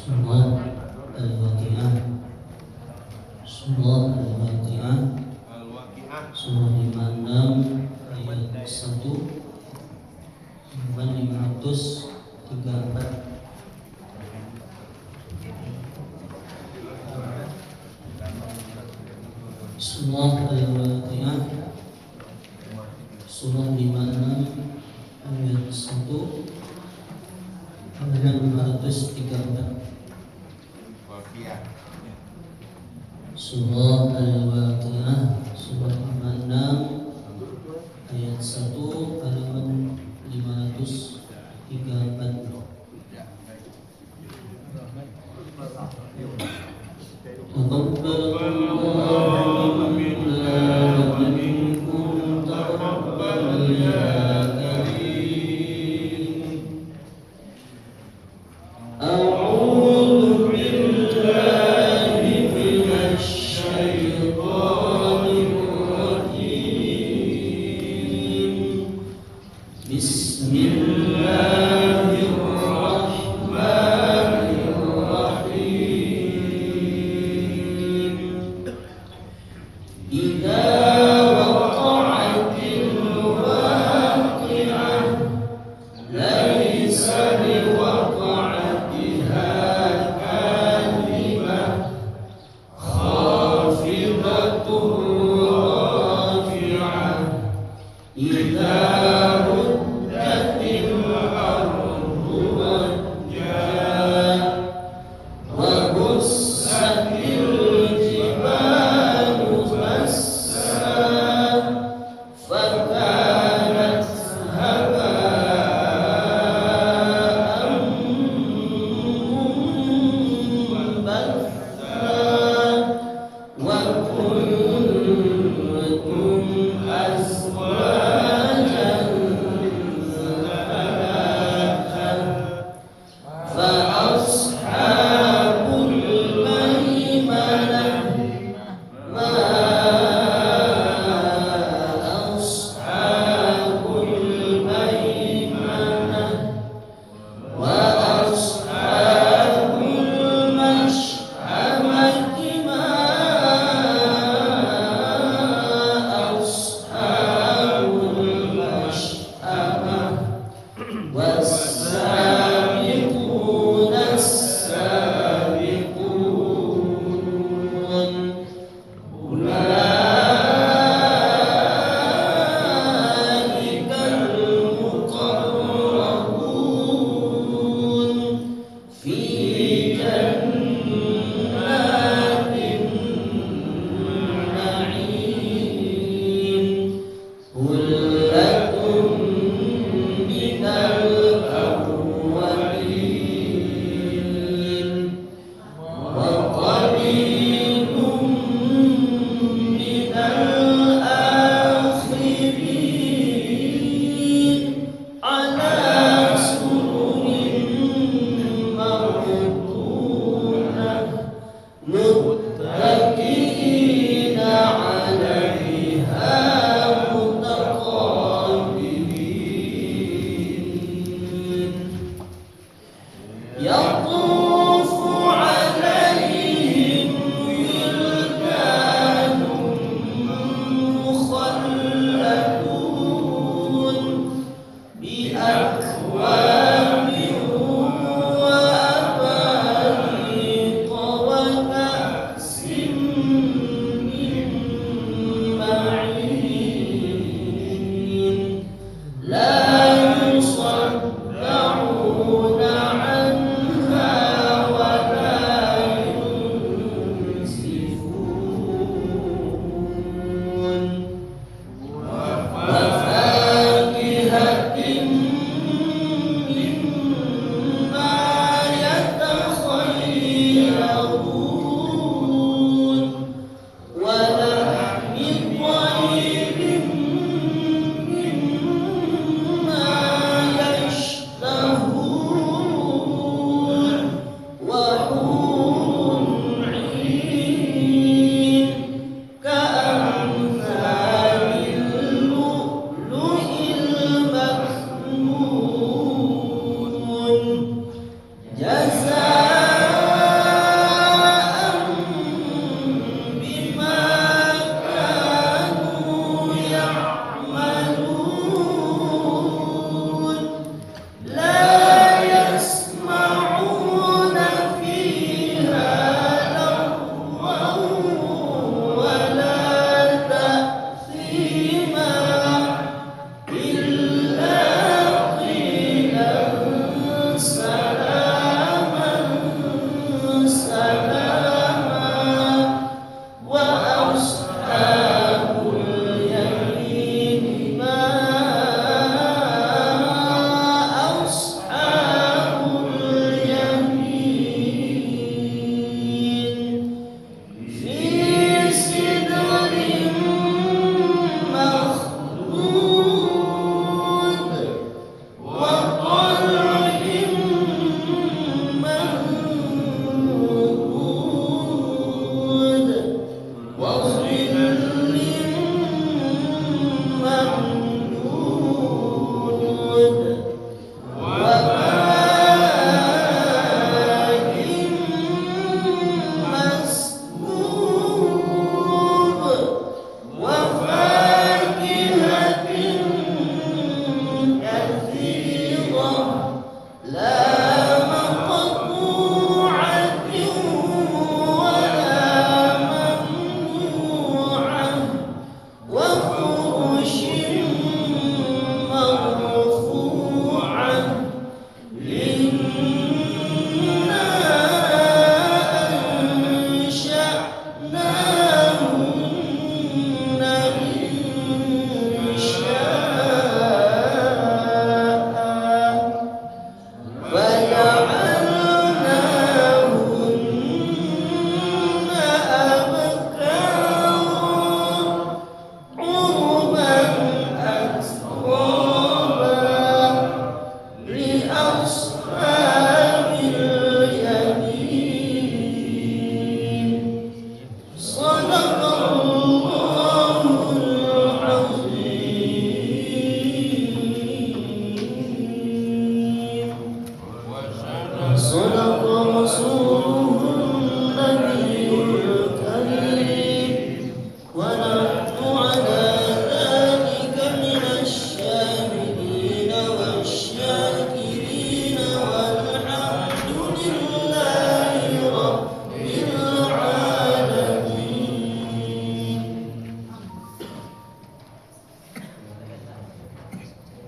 Surah Al-Waqi'ah. Surah Al-Waqi'ah. Surah 56 ayat 1 hingga 534. Surah Al-Waqi'ah. Surah 56 ayat 1 hingga 534. Surah Al-Waqi'ah, surah 56 ayat 1 halaman 534.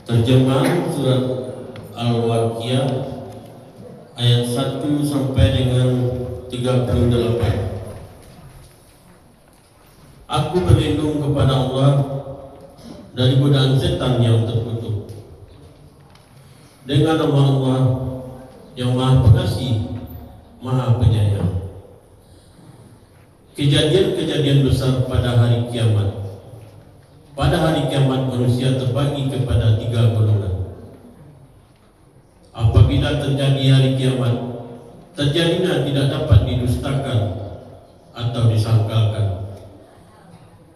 Terjemahan surat Al-Waqiah ayat 1 sampai dengan 38. Aku berlindung kepada Allah dari godaan setan yang terkutuk. Dengan nama Allah yang Maha Pengasih, Maha Penyayang. Kejadian-kejadian besar pada hari kiamat. Pada hari kiamat manusia terbagi kepada 3 golongan. Apabila terjadi hari kiamat, terjadinya tidak dapat didustakan atau disangkalkan.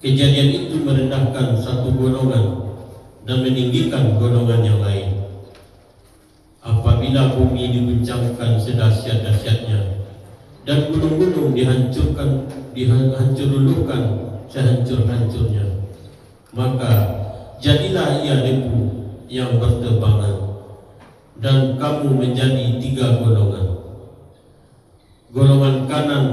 Kejadian itu merendahkan satu golongan dan meninggikan golongan yang lain. Apabila bumi diguncangkan sedahsyat-dahsyatnya dan gunung-gunung dihancur luluhkan sehancur-hancurnya, maka jadilah ia debu yang berterbangan, dan kamu menjadi 3 golongan. Golongan kanan,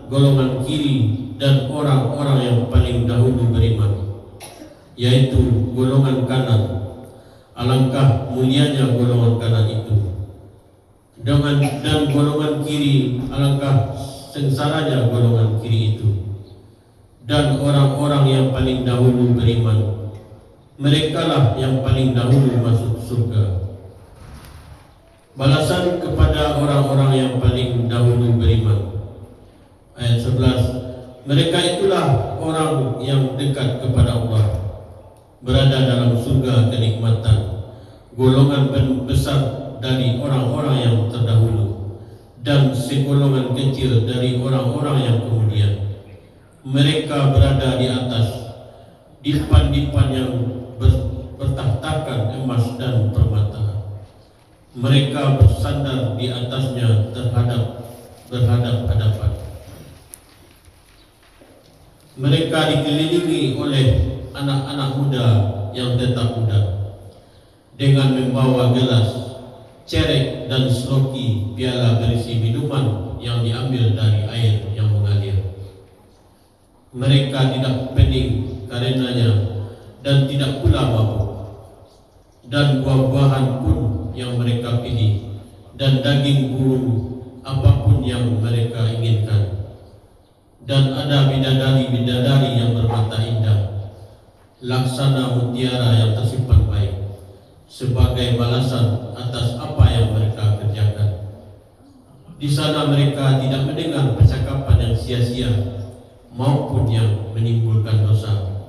golongan kiri, dan orang-orang yang paling dahulu beriman, yaitu golongan kanan. Alangkah mulianya golongan kanan itu. Dan golongan kiri, alangkah sengsaranya golongan kiri itu. Dan orang-orang yang paling dahulu beriman, merekalah yang paling dahulu masuk surga. Balasan kepada orang-orang yang paling dahulu beriman. Ayat 11. Mereka itulah orang yang dekat kepada Allah, berada dalam surga kenikmatan, golongan besar dari orang-orang yang terdahulu, dan segolongan kecil dari orang-orang yang kemudian. Mereka berada di atas dipan-dipan yang bertahtakan emas dan permata. Mereka bersandar di atasnya berhadap-hadapan. Mereka dikelilingi oleh anak-anak muda yang tetap muda, dengan membawa gelas, cerek dan seloki piala berisi minuman yang diambil dari air yang mengalir. Mereka tidak pening karenanya dan tidak pula mabuk. Dan buah-buahan pun yang mereka pilih, dan daging burung apapun yang mereka inginkan. Dan ada bidadari-bidadari yang bermata indah, laksana mutiara yang tersimpan baik, sebagai balasan atas apa yang mereka kerjakan. Di sana mereka tidak mendengar percakapan yang sia-sia maupun yang menimbulkan dosa,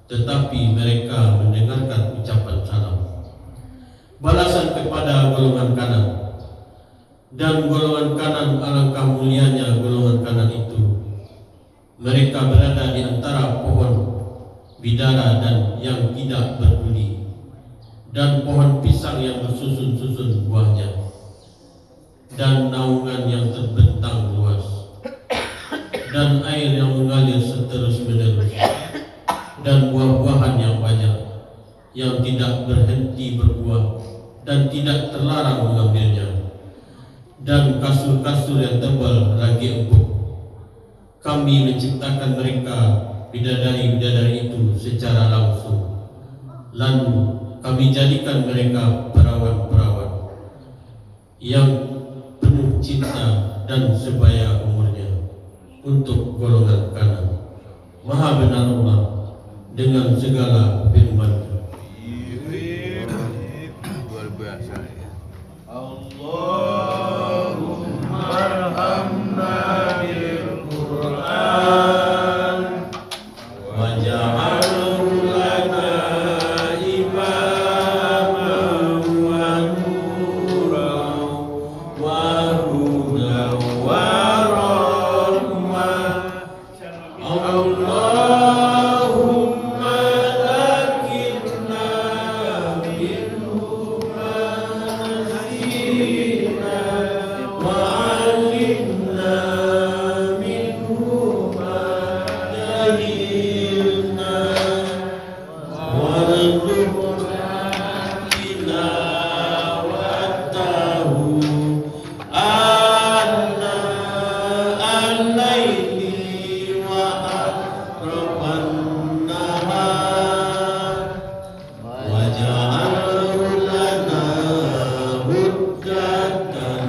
tetapi mereka mendengarkan ucapan salam. Balasan kepada golongan kanan. Dan golongan kanan, alangkah mulianya golongan kanan itu. Mereka berada di antara pohon bidara dan yang tidak berduri, dan pohon pisang yang bersusun-susun buahnya. dan naungan yang terbentang luas, dan air yang mengalir seterus-menerus, dan buah-buahan yang banyak yang tidak berhenti berbuah dan tidak terlarang mengambilnya, dan kasur-kasur yang tebal lagi empuk. Kami menciptakan mereka bidadari-bidadari itu secara langsung, lalu kami jadikan mereka perawan-perawan yang penuh cinta dan sebaya umurnya untuk golongan kanan. Maha benar Allah dengan segala firman-Nya. Luar biasa ya. Allahumma arhamna bil Qur'an waj'alhu lana imaman wa nuran wa hudan wa rahmah. Allahumma lakina minhu nasina wa alimna minhu ma jahilna warzuqna tilawatahu anna al-laili wa atrafan nahar waj'alhu lana hujjatan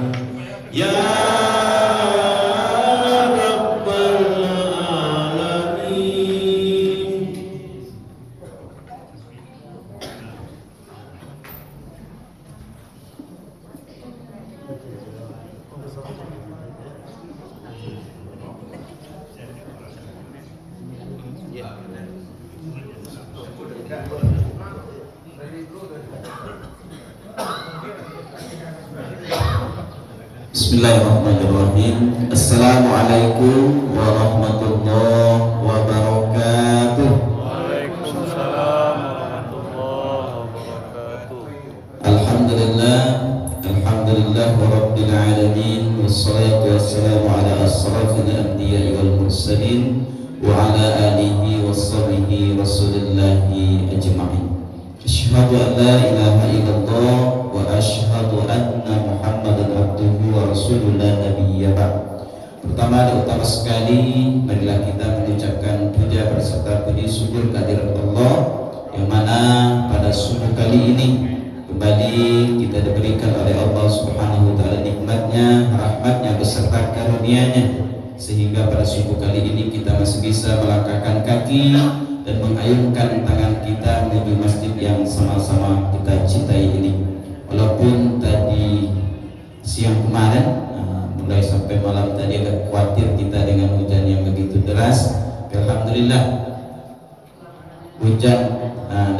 ya rabbal alamin. Bismillahirrahmanirrahim. Assalamualaikum warahmatullahi wabarakatuh. Waalaikumsalam warahmatullahi wabarakatuh. Alhamdulillah, alhamdulillah rabbil alamin, wassalatu wassalamu ala asrafil anbiya'i wal mursalin wa ala alihi washabihi rasulillahi ajma'in. Asyhadu an la ilaha illallah wa asyhadu anna Muhammadan abduhu wa rasuluhu la nabiyya ba'd. Pertama dan utama sekali, marilah kita mengucapkan puja berserta puji syukur kehadirat Allah, yang mana pada subuh kali ini kembali kita diberikan oleh Allah Subhanahu wa taala nikmatnya, rahmatnya beserta karunia-Nya, sehingga pada subuh kali ini kita masih bisa melangkahkan kaki dan mengayunkan tangan kita menuju masjid yang sama-sama kita cintai ini. Walaupun tadi siang kemarin mulai sampai malam tadi agak khawatir kita dengan hujan yang begitu deras. Alhamdulillah hujan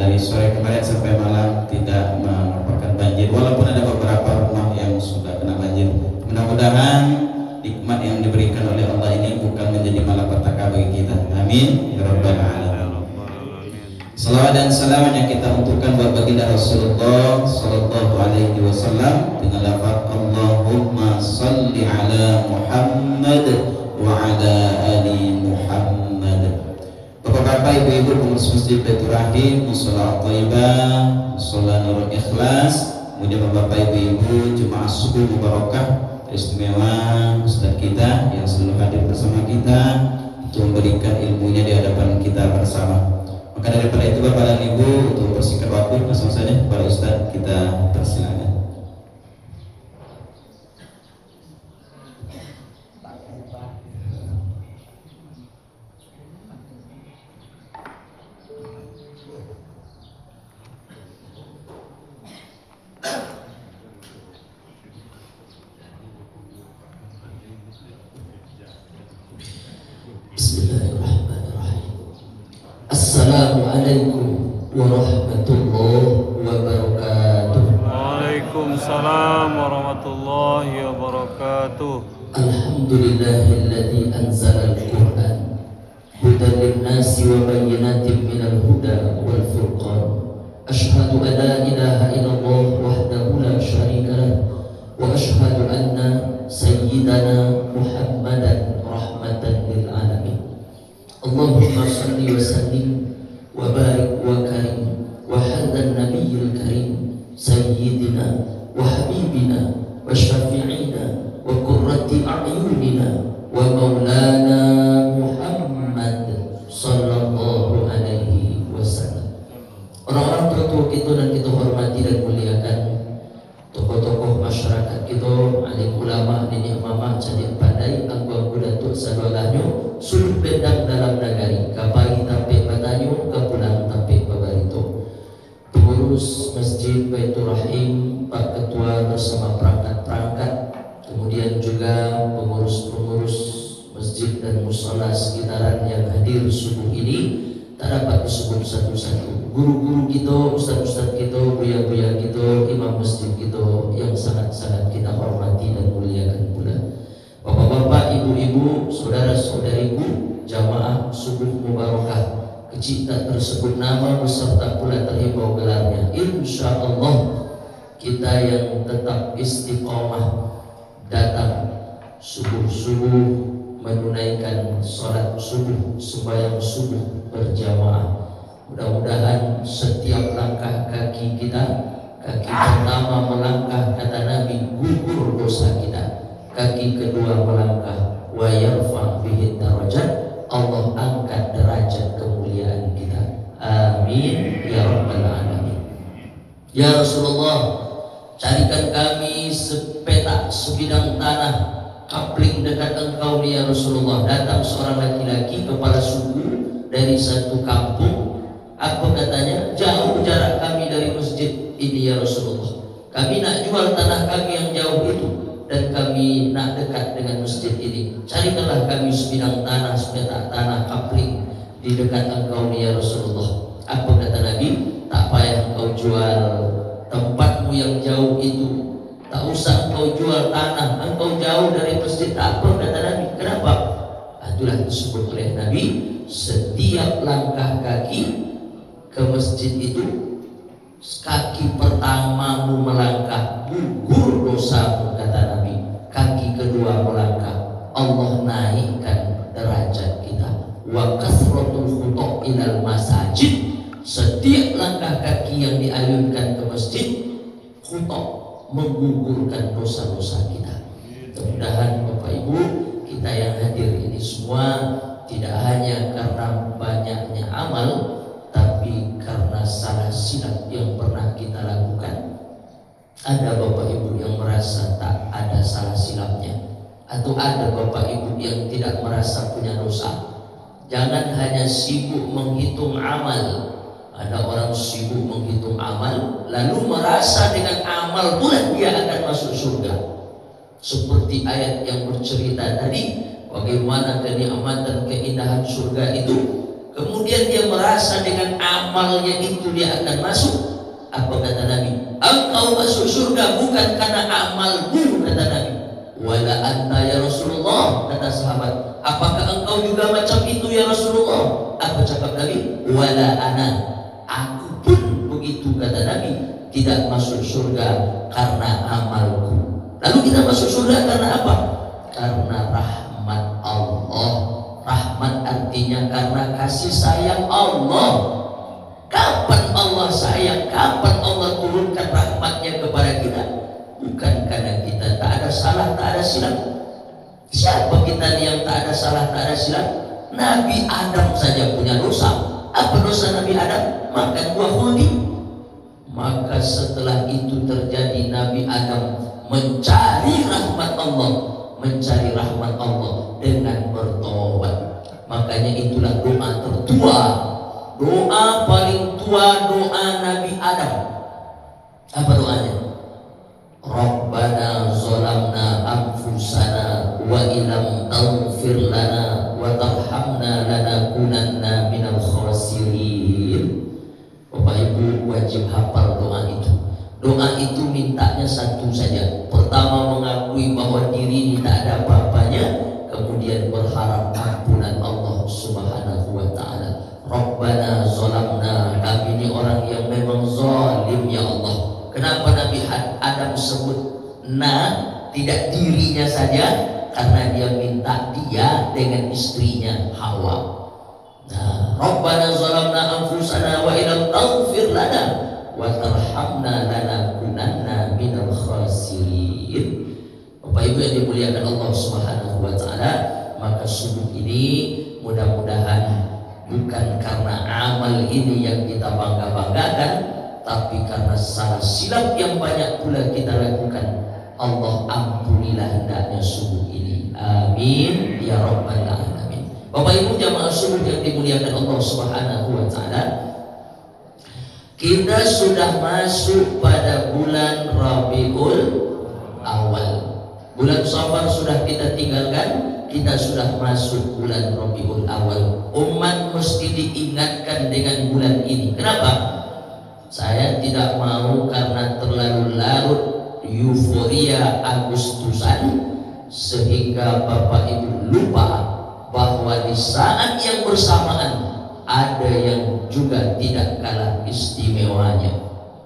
dari sore kemarin sampai malam tidak merupakan banjir, walaupun ada beberapa rumah yang sudah kena banjir. Mudah-mudahan nikmat yang diberikan oleh Allah ini bukan menjadi malapetaka bagi kita. Amin ya rabbal alamin. Salawat dan salam yang kita untukkan buat baginda Rasulullah sallallahu alaihi wasallam dengan lafaz Allahumma salli ala Muhammad wa ala ali Muhammad. Bapak-bapak, ibu-ibu pengurus Masjid Baitur Rahim, mushola Thayyibah, mushola Nurul Ikhlas, kemudian bapak ibu-ibu jemaah subuh mubarakah istimewa Ustaz kita yang selalu hadir bersama kita untuk memberikan ilmunya di hadapan kita bersama. Maka daripada itu Bapak dan Ibu, untuk bersingkat waktu langsung saja kepada Ustaz kita persilakan. Bismillahirrahmanirrahim. Assalamualaikum warahmatullahi wabarakatuh. Waalaikumsalam warahmatullahi wabarakatuh. Alhamdulillahilladzi anzala al-Qur'an hudan lin-nasi wa bayyinatin minal huda wal furqan. Asyhadu an la ilaha illallah wahdahu la syarika lah wa asyhadu anna masyarakat kita, alim ulama, nenek mama, cadik pandai, angguang datuk sadolahnya, suluh bedang dalam nagari, kapari tampik batanyo, kapulang tampik babarito. Pengurus Masjid Baitur Rahim, Pak Ketua bersama perangkat-perangkat, kemudian juga pengurus-pengurus masjid dan musala sekitaran yang hadir subuh ini, tak dapat disebut satu-satu. Guru-guru kita, ustaz-ustaz kita, buya-buya kita, imam masjid kita yang sangat-sangat kita hormati dan muliakan pula. Bapak-bapak, ibu-ibu, saudara-saudariku, jamaah subuh mubarakah. Kecil tak tersebut nama beserta pula terhimbau gelarnya. Insya Allah kita yang tetap istiqomah datang subuh-subuh menunaikan sholat subuh, sembahyang subuh berjamaah. Mudah-mudahan setiap langkah kaki kita, kaki pertama melangkah kata Nabi gugur dosa kita, kaki kedua melangkah wa yarfa bihi darajat, Allah angkat derajat kemuliaan kita. Amin ya rabbal alamin. Ya Rasulullah, carikan kami sepetak sebidang tanah kapling dekat engkau ni ya Rasulullah. Datang seorang laki-laki kepala suku dari satu kampung. Apa katanya? Jauh jarak kami dari masjid ini ya Rasulullah. Kami nak jual tanah kami yang jauh itu dan kami nak dekat dengan masjid ini. Carikanlah kami sebidang tanah, sepetak tanah kapling di dekat engkau ni ya Rasulullah. Apa kata Nabi? Tak payah engkau jual tempatmu yang jauh itu, tak usah engkau jual tanah, engkau jauh dari masjid, tak apa kata Nabi. Kenapa? Itulah disebut oleh Nabi, setiap langkah kaki ke masjid itu, kaki pertamamu melangkah gugur dosamu kata Nabi, kaki kedua melangkah Allah naikkan derajat kita. Wa kasratul khuta ilal masajid, setiap langkah kaki yang diayunkan ke masjid, khuta menggugurkan dosa-dosa kita. Mudah-mudahan Bapak Ibu kita yang hadir ini semua tidak hanya karena banyaknya amal, tapi karena salah silap yang pernah kita lakukan. Ada Bapak Ibu yang merasa tak ada salah silapnya, atau ada Bapak Ibu yang tidak merasa punya dosa. Jangan hanya sibuk menghitung amal. Ada orang sibuk menghitung amal lalu merasa dengan amal pula dia akan masuk surga. Seperti ayat yang bercerita tadi, bagaimana kenikmatan keindahan surga itu. Kemudian dia merasa dengan amalnya itu dia akan masuk. Apa kata Nabi? Engkau masuk surga bukan karena amalmu kata Nabi. Wala anta ya Rasulullah, kata sahabat. Apakah engkau juga macam itu ya Rasulullah? Apa cakap Nabi? Wala ana, aku pun begitu kata Nabi. Tidak masuk surga karena amalku. Lalu kita masuk surga karena apa? Karena rahmat Allah. Rahmat artinya karena kasih sayang Allah. Kapan Allah sayang? Kapan Allah turunkan rahmatnya kepada kita? Bukan karena kita tak ada salah, tak ada silap. Siapa kita yang tak ada salah, tak ada silap? Nabi Adam saja punya dosa. Apa dosa Nabi Adam? Makan buah khuldi. Maka setelah itu terjadi, Nabi Adam mencari rahmat Allah, mencari rahmat Allah dengan bertobat. Makanya itulah doa tertua, doa paling tua, doa Nabi Adam. Apa doanya? Rabbana zalamna anfusana wa ilam taghfir lana wa tarhamna lanakunanna minal khasirin. Bapak Ibu wajib hafal doa itu. Doa itu mintanya satu saja. Pertama mengakui bahwa diri ini tak ada apa-apanya, kemudian berharap ampunan Allah Subhanahu wa taala. Rabbana zalamna, kami ini orang yang memang zalim ya Allah. Kenapa Nabi Adam sebut tidak dirinya saja? Karena dia minta dia dengan istrinya Hawa. Nah, Rabbana zalamna anfusana wa illam taghfir lana wa tarhamna lanakunanna minal khasirin. Bapak Ibu yang dimuliakan Allah Subhanahu wa taala, maka subuh ini mudah-mudahan bukan karena amal ini yang kita bangga-banggakan, tapi karena salah silap yang banyak pula kita lakukan. Allah ampunilah hendaknya subuh ini. Amin ya rabbal alamin. Bapak Ibu jamaah subuh yang dimuliakan Allah Subhanahu wa taala, kita sudah masuk pada bulan Rabiul Awal. Bulan Safar sudah kita tinggalkan, kita sudah masuk bulan Rabiul Awal. Umat mesti diingatkan dengan bulan ini. Kenapa? Saya tidak mau karena terlalu larut euforia Agustusan sehingga Bapak Ibu lupa bahwa di saat yang bersamaan ada yang juga tidak kalah istimewanya.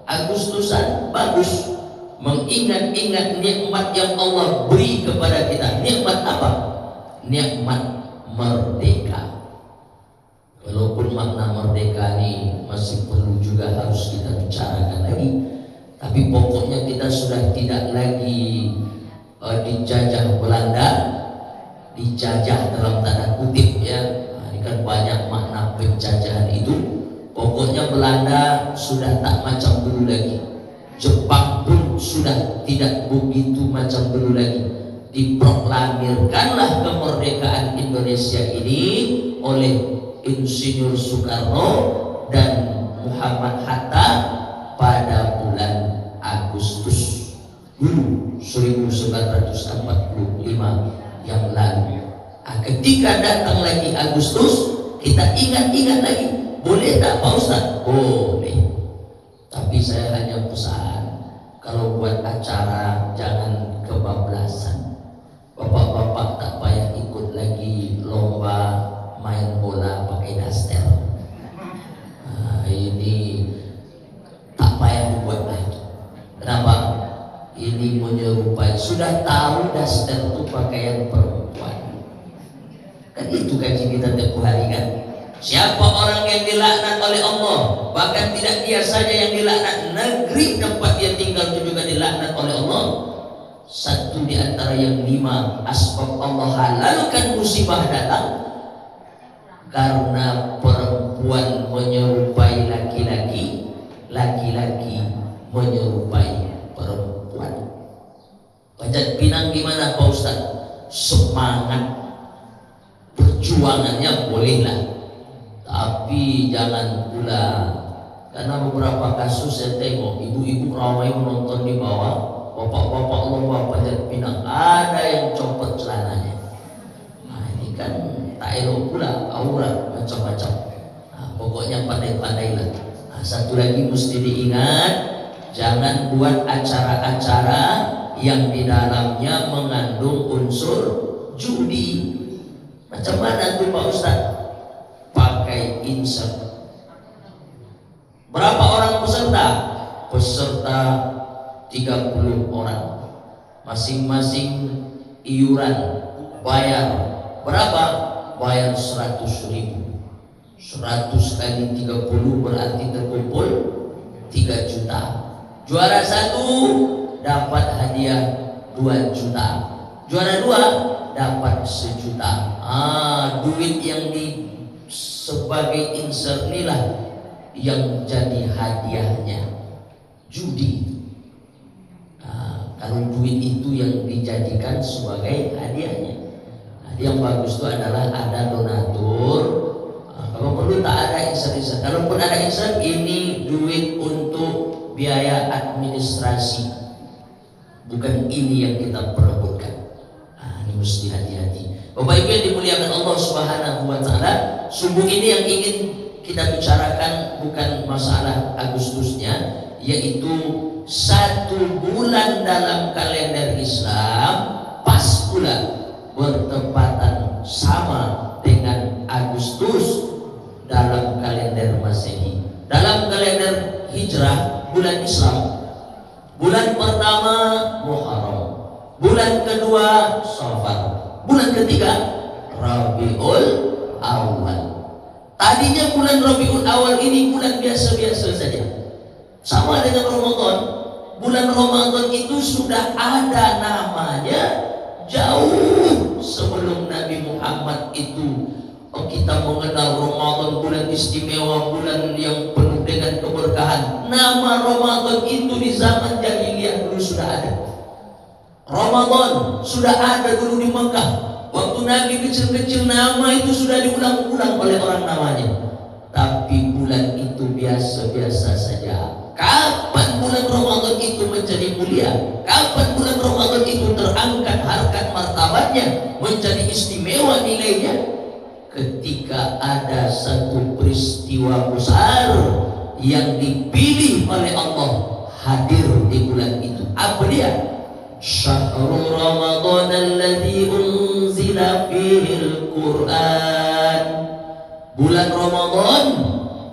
Agustusan bagus, mengingat-ingat nikmat yang Allah beri kepada kita. Nikmat apa? Nikmat merdeka. Walaupun makna merdeka ini masih perlu juga harus kita bicarakan lagi, tapi pokoknya kita sudah tidak lagi dijajah Belanda, dijajah dalam tanda kutip ya. Nah, ini kan banyak makna penjajahan itu. Pokoknya Belanda sudah tak macam dulu lagi. Jepang pun sudah tidak begitu macam dulu lagi. Diproklamirkanlah kemerdekaan Indonesia ini oleh Insinyur Soekarno dan Muhammad Hatta pada bulan Agustus dulu 1945 yang lalu. Nah, ketika datang lagi Agustus, kita ingat-ingat lagi. Boleh tak Pak Ustaz? Boleh. Tapi saya hanya pesan, kalau buat acara jangan kebablasan. Bapak-bapak tak payah ikut lagi lomba main bola pakai daster. Nah, ini tak payah dibuat lagi. Kenapa? Ini menyerupai, sudah tahu daster itu pakaian perempuan. Kan itu kaji kita tiap hari kan. Siapa orang yang dilaknat oleh Allah, bahkan tidak dia saja yang dilaknat, negeri tempat dia tinggal itu juga dilaknat oleh Allah. Satu di antara yang 5 asbab Allah halalkan musibah datang, karena perempuan menyerupai laki-laki, laki-laki menyerupai perempuan. Panjat Pinang gimana Pak Ustaz? Semangat perjuangannya bolehlah, tapi jangan pula, karena beberapa kasus saya tengok ibu-ibu ramai menonton di bawah, bapak-bapak lomba panjat pinang ada yang copot celananya. Nah ini kan tak elok pula, aurat macam-macam. Nah, pokoknya pandai-pandailah. Nah, satu lagi mesti diingat, jangan buat acara-acara yang di dalamnya mengandung unsur judi. Macam mana tuh Pak Ustaz? Pakai insert. Berapa orang peserta? Peserta 30 orang. Masing-masing iuran bayar berapa? Bayar 100.000. 100 kali 30 berarti terkumpul 3 juta. Juara 1 dapat hadiah 2 juta. Juara 2 dapat 1 juta. Duit yang di sebagai insert inilah yang jadi hadiahnya. Judi. Kalau duit itu yang dijadikan sebagai hadiahnya. Yang bagus itu adalah ada donatur. Kalau perlu tak ada insert-insert. Kalaupun ada insert, ini duit untuk biaya administrasi. Bukan ini yang kita perebutkan. Ini mesti hati-hati. Bapak Ibu yang dimuliakan Allah Subhanahu wa taala, subuh ini yang ingin kita bicarakan bukan masalah Agustusnya, yaitu 1 bulan dalam kalender Islam pas pula bertepatan sama dengan Agustus dalam kalender Masehi. Dalam kalender Hijrah bulan Islam, bulan pertama Muharram, bulan kedua Safar, bulan ketiga Rabiul Awal. Tadinya bulan Rabiul Awal ini bulan biasa-biasa saja, sama dengan Ramadan. Bulan Ramadan itu sudah ada namanya jauh sebelum Nabi Muhammad itu. Kita mengenal Ramadan bulan istimewa, bulan yang penuh dengan keberkahan. Nama Ramadan itu di zaman jahiliyah dulu sudah ada. Ramadan sudah ada dulu di Mekah. Waktu Nabi kecil-kecil nama itu sudah diulang-ulang oleh orang namanya. Tapi bulan itu biasa-biasa saja. Kapan bulan Ramadan itu menjadi mulia? Kapan bulan Ramadan itu terangkat harkat martabatnya, menjadi istimewa nilainya? Ketika ada satu peristiwa besar yang dipilih oleh Allah hadir di bulan itu. Apa dia? Syahrul Ramadan alladzi unzila fihil Qur'an. Bulan Ramadan,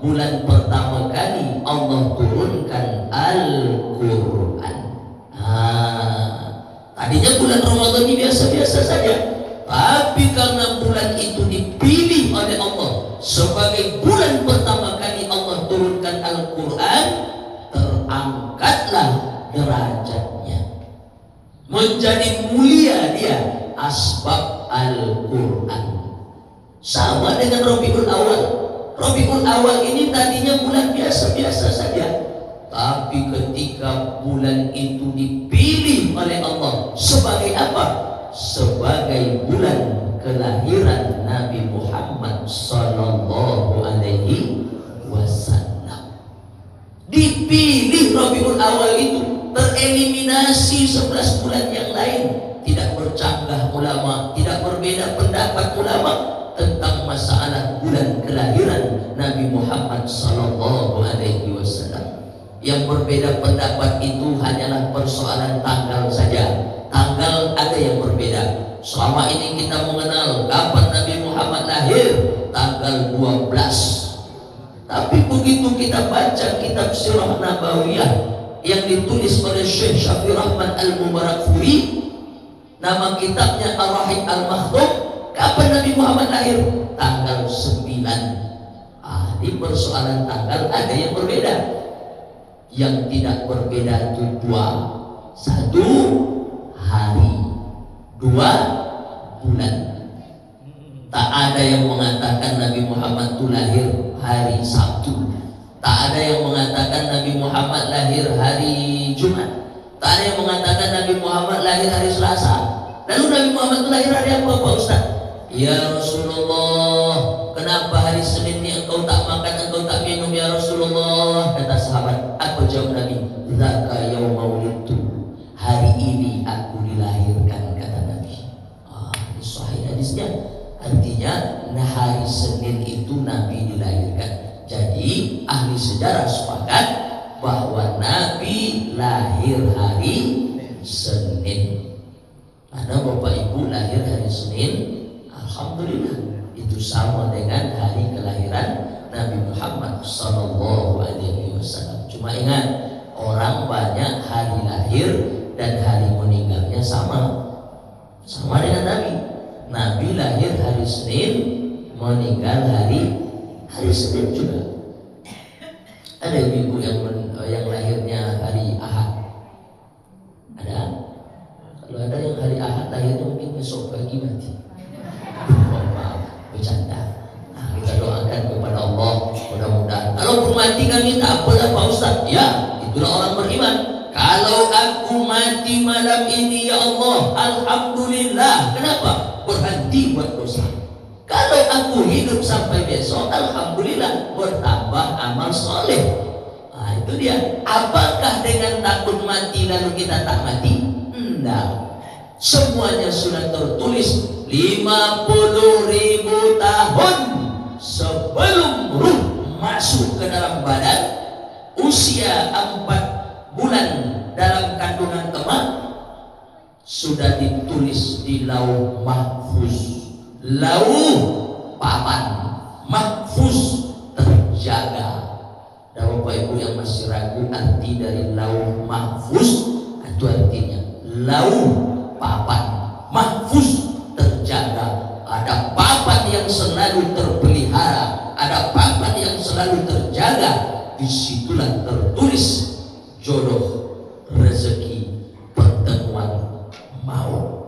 bulan pertama kali Allah turunkan Al-Qur'an. Tadinya bulan Ramadan ini biasa-biasa saja. Tapi karena bulan itu dipilih oleh Allah sebagai bulan pertama kali Allah turunkan Al-Quran, terangkatlah derajatnya, menjadi mulia dia, asbab Al-Quran. Sama dengan Rabiul Awal. Rabiul Awal ini tadinya bulan biasa-biasa saja, tapi ketika bulan itu dipilih oleh Allah sebagai apa? Sebagai bulan kelahiran Nabi Muhammad sallallahu alaihi wasallam. Dipilih Rabiul Awal itu, tereliminasi 11 bulan yang lain. Tidak bercanggah ulama, tidak berbeda pendapat ulama tentang masalah bulan kelahiran Nabi Muhammad sallallahu alaihi wasallam. Yang berbeda pendapat itu hanyalah persoalan tanggal saja. Tanggal ada yang berbeda. Selama ini kita mengenal kapan Nabi Muhammad lahir, tanggal 12. Tapi begitu kita baca kitab Sirah Nabawiyah yang ditulis oleh Syekh Syafi Rahman Al-Mubarakfuri, nama kitabnya Ar-Rahim Al-Makhdum, kapan Nabi Muhammad lahir? Tanggal 9. Di persoalan tanggal ada yang berbeda. Yang tidak berbeda itu dua. Satu, hari. Dua, bulan. Tak ada yang mengatakan Nabi Muhammad itu lahir hari Sabtu. Tak ada yang mengatakan Nabi Muhammad lahir hari Jumat. Tak ada yang mengatakan Nabi Muhammad lahir hari Selasa. Lalu Nabi Muhammad itu lahir hari apa, Pak Ustaz? Ya Rasulullah, kenapa hari Senin ini engkau tak makan, engkau tak minum ya Rasulullah? Kata sahabat, apa jawab Nabi? Zaka yauma wulidtu, hari ini aku dilahirkan, kata Nabi. Ini sahih hadisnya. Artinya hari Senin itu Nabi dilahirkan. Jadi ahli sejarah sepakat bahwa Nabi lahir hari Senin. Ada Bapak Ibu lahir hari Senin, alhamdulillah, itu sama dengan hari kelahiran Nabi Muhammad sallallahu alaihi wasallam. Cuma ingat, orang banyak hari lahir dan hari meninggalnya sama dengan Nabi. Nabi lahir hari Senin, meninggal hari Senin juga. Ada ibu yang lahirnya hari Ahad? Ada? Kalau ada yang hari Ahad lahirnya mungkin besok pagi mati. Bercanda. Kita doakan kepada Allah, mudah-mudahan. Kalau mati kami tak apalah Pak Ustaz. Ya, itulah orang beriman. Kalau aku mati malam ini ya Allah, alhamdulillah. Kenapa? Berhenti buat dosa. Kalau aku hidup sampai besok, alhamdulillah, bertambah amal soleh. Itu dia. Apakah dengan takut mati lalu kita tak mati? Enggak. Semuanya sudah tertulis 50.000 tahun sebelum ruh masuk ke dalam badan, usia 4 bulan dalam kandungan kemah, sudah ditulis di lauh mahfuz. Lauh papan mahfuz, terjaga. Dan Bapak Ibu yang masih ragu arti dari lauh mahfuz, itu artinya lauh papan mahfuz, terjaga. Ada papan yang selalu terpelihara, ada papan yang selalu terjaga. Disitulah tertulis jodoh, rezeki, pertemuan, maut.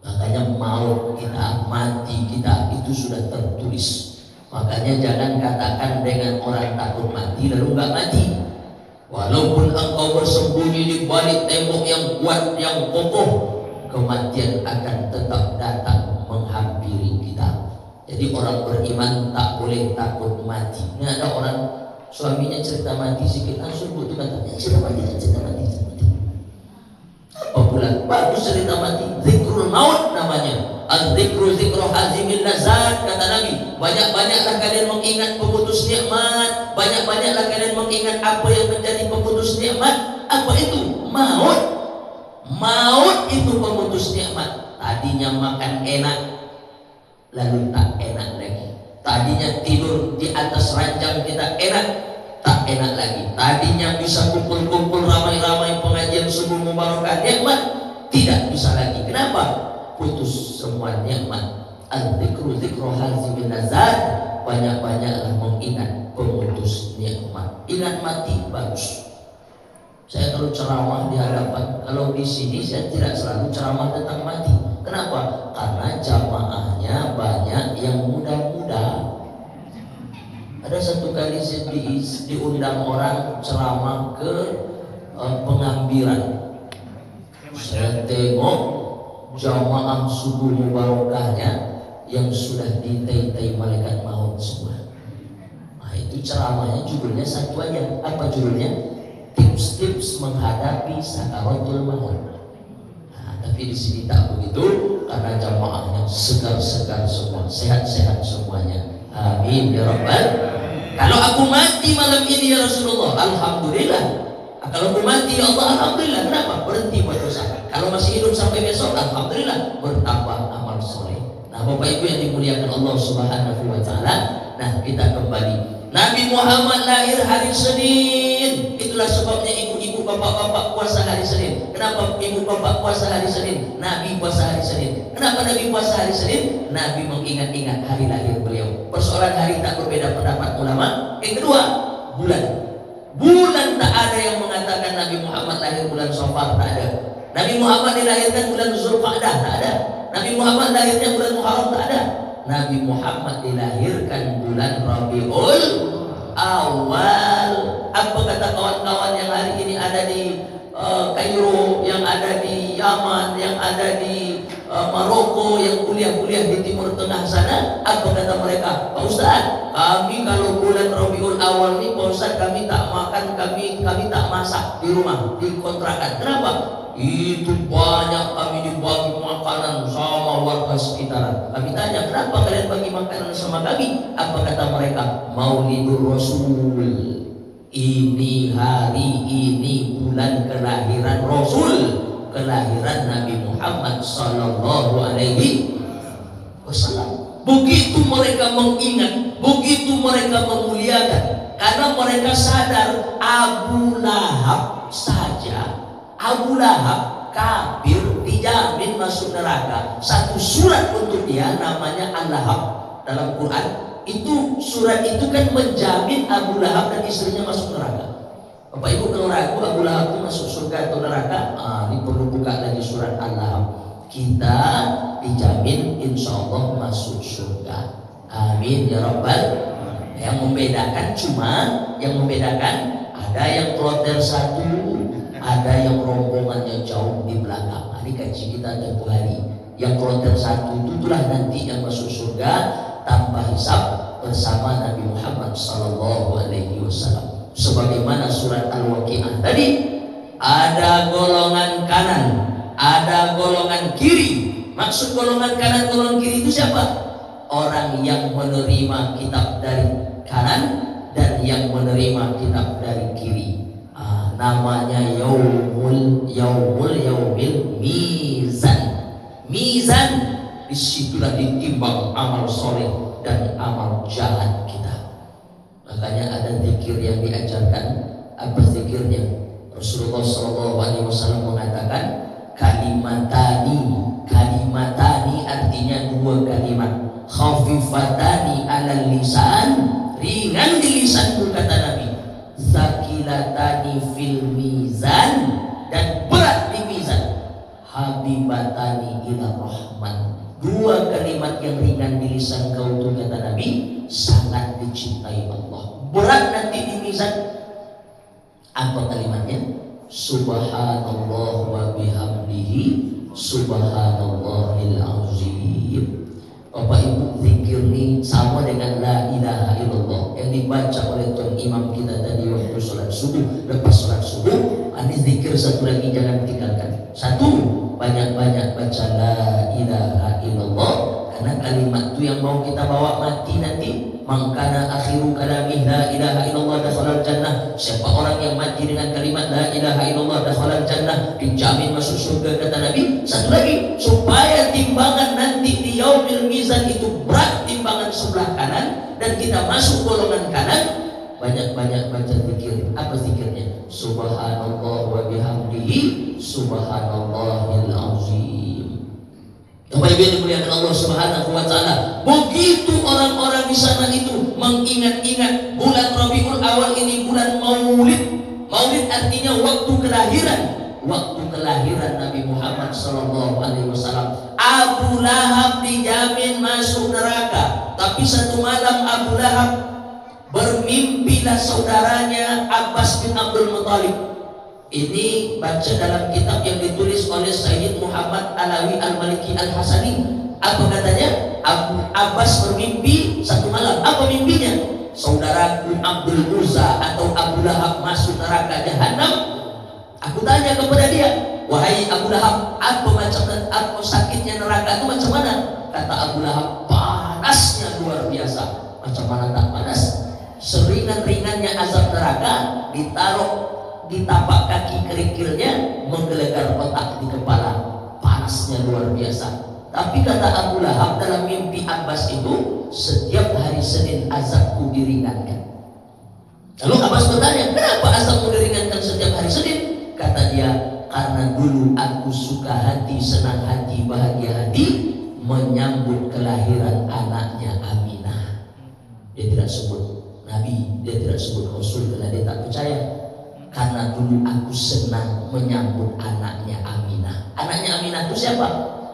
Makanya maut kita, mati kita, itu sudah tertulis. Makanya jangan katakan dengan orang takut mati lalu nggak mati. Walaupun engkau bersembunyi di balik tembok yang kuat, yang kokoh, kematian akan tetap datang menghampiri kita. Jadi orang beriman tak boleh takut mati. Ini ada orang suaminya cerita mati sikit, langsung itu katanya cerita mati. Apa pula? Bagus cerita mati. Zikrul maut namanya. Al-zikru zikru hazimil lazat, kata Nabi. Banyak-banyaklah kalian mengingat pemutus nikmat. Banyak-banyaklah kalian mengingat apa yang menjadi pemutus nikmat. Apa itu? Maut. Maut itu pemutus nikmat. Tadinya makan enak, lalu tak enak lagi. Tadinya tidur di atas ranjang kita enak, tak enak lagi. Tadinya bisa kumpul-kumpul ramai-ramai pengajian subuh mubarakah nikmat, tidak bisa lagi. Kenapa? Putus semua nikmat. Al-zikru zikru hazimil lazat. Banyak-banyaklah mengingat pemutus nikmat. Ingat mati bagus. Saya kalau ceramah di hadapan, kalau di sini saya tidak selalu ceramah tentang mati. Kenapa? Karena jamaahnya banyak yang muda-muda. Ada satu kali saya diundang orang ceramah ke pengambilan. Saya tengok jamaah subuh mubarakahnya yang sudah ditei-tei malaikat maut semua. Nah, itu ceramahnya judulnya satu aja. Apa judulnya? Tips-tips menghadapi sakaratul maut. Nah, tapi di sini tak begitu karena jamaahnya segar-segar semua, sehat-sehat semuanya. Amin ya rabbal. Kalau aku mati malam ini ya Rasulullah, alhamdulillah. Kalau aku mati ya Allah, alhamdulillah. Kenapa? Berhenti buat dosa. Kalau masih hidup sampai besok, alhamdulillah, bertambah amal soleh. Nah, Bapak Ibu yang dimuliakan Allah Subhanahu wa Ta'ala. Nah, kita kembali. Nabi Muhammad lahir hari Senin. Itulah sebabnya ibu-ibu, bapak-bapak puasa hari Senin. Kenapa ibu bapak puasa hari Senin? Nabi puasa hari Senin. Kenapa Nabi puasa hari Senin? Nabi mengingat-ingat hari lahir beliau. Persoalan hari tak berbeda pendapat ulama. Yang kedua, bulan. Bulan tak ada yang mengatakan Nabi Muhammad lahir bulan Safar, tak ada. Nabi Muhammad dilahirkan bulan Zulqa'dah, tak ada. Nabi Muhammad lahirnya bulan Muharram, tak ada. Nabi Muhammad dilahirkan bulan Rabiul Awal. Apa kata kawan-kawan yang hari ini ada di Kairo, yang ada di Yaman, yang ada di Maroko, yang kuliah-kuliah di Timur Tengah sana? Apa kata mereka? Pak Ustaz, kami kalau bulan Rabiul Awal ini, Pak Ustaz, kami tak makan, kami tak masak di rumah, di kontrakan. Kenapa? Itu banyak kami dibagi makanan sama warga sekitaran. Kami tanya, kenapa kalian bagi makanan sama kami? Apa kata mereka? Maulidur Rasul. Ini hari ini bulan kelahiran Rasul, kelahiran Nabi Muhammad sallallahu alaihi wasallam. Begitu mereka mengingat, begitu mereka memuliakan, karena mereka sadar Abu Lahab saja, Abu Lahab kafir, dijamin masuk neraka. Satu surat untuk dia namanya Al-Lahab dalam Quran. Itu surat itu kan menjamin Abu Lahab dan istrinya masuk neraka. Bapak Ibu kalau ragu Abu Lahab itu masuk surga atau neraka, ini perlu buka lagi surat Al-Lahab. Kita dijamin insya Allah masuk surga. Amin ya rabbal. Yang membedakan ada yang kloter satu, ada yang rombongannya jauh di belakang. Ini kaji kita tiap hari. Yang kloter satu itulah nanti yang masuk surga tanpa hisab bersama Nabi Muhammad sallallahu alaihi wasallam. Sebagaimana surat Al-Waqiah tadi, ada golongan kanan, ada golongan kiri. Maksud golongan kanan, golongan kiri itu siapa? Orang yang menerima kitab dari kanan dan yang menerima kitab dari kiri. Namanya yaumil mizan. Mizan, disitulah ditimbang amal soleh dan amal jahat kita. Makanya ada zikir yang diajarkan. Apa zikirnya? Rasulullah SAW mengatakan kalimatani artinya dua kalimat, khafifatani alal lisan, ringan di lisanku kata Nabi, zakilatani fil mizan, dan berat di mizan, habibatani ila rahman. Dua kalimat yang ringan di lisan kau itu kata Nabi sangat dicintai Allah. Berat nanti di mizan. Apa kalimatnya? Subhanallah wa bihamdihi subhanallahil azim. Bapak Ibu, zikir ini sama dengan la ilaha illallah yang dibaca oleh tuan imam kita tadi waktu sholat subuh. Lepas sholat subuh, ini zikir satu lagi jangan tinggalkan. Satu, banyak-banyak baca la ilaha illallah, karena kalimat itu yang mau kita bawa mati nanti. Mangkana akhiru kalamih la ilaha illallah dakhalal jannah. Siapa orang yang mati dengan kalimat la ilaha illallah dakhalal jannah, dijamin masuk surga, kata Nabi. Satu lagi, supaya timbangan nanti di yaumil mizan itu berat timbangan sebelah kanan dan kita masuk golongan kanan, banyak-banyak baca zikir. Apa zikirnya? Subhanallah wa bihamdihi subhanallahil azim. Bapak Ibu yang dimuliakan Allah Subhanahu wa taala, begitu orang-orang di sana itu mengingat-ingat bulan Rabiul Awal ini bulan Maulid. Maulid artinya waktu kelahiran. Waktu kelahiran Nabi Muhammad sallallahu alaihi wasallam. Abu Lahab dijamin masuk neraka, tapi satu malam Abu Lahab bermimpilah saudaranya Abbas bin Abdul Muthalib. Ini baca dalam kitab yang ditulis oleh Sayyid Muhammad Alawi Al-Maliki Al-Hasani. Apa katanya? Abbas bermimpi satu malam. Apa mimpinya? Saudaraku Abdul Uzza atau Abu Lahab masuk neraka jahanam. Aku tanya kepada dia, wahai Abu Lahab, apa sakitnya neraka itu macam mana? Kata Abu Lahab, panasnya luar biasa. Macam mana tak panas? Seringan-ringannya azab neraka ditaruh di tapak kaki kerikilnya, menggelegar otak di kepala. Panasnya luar biasa. Tapi kata Abu Lahab dalam mimpi Abbas itu, setiap hari Senin azabku diringankan. Lalu Abbas bertanya, kenapa azabku diringankan setiap hari Senin? Kata dia, karena dulu aku suka hati, senang hati, bahagia hati menyambut kelahiran anaknya Aminah. Dia tidak sebut Nabi, dia tidak sebut Rasul karena dia tak percaya. Karena dulu aku senang menyambut anaknya Aminah. Anaknya Aminah itu siapa?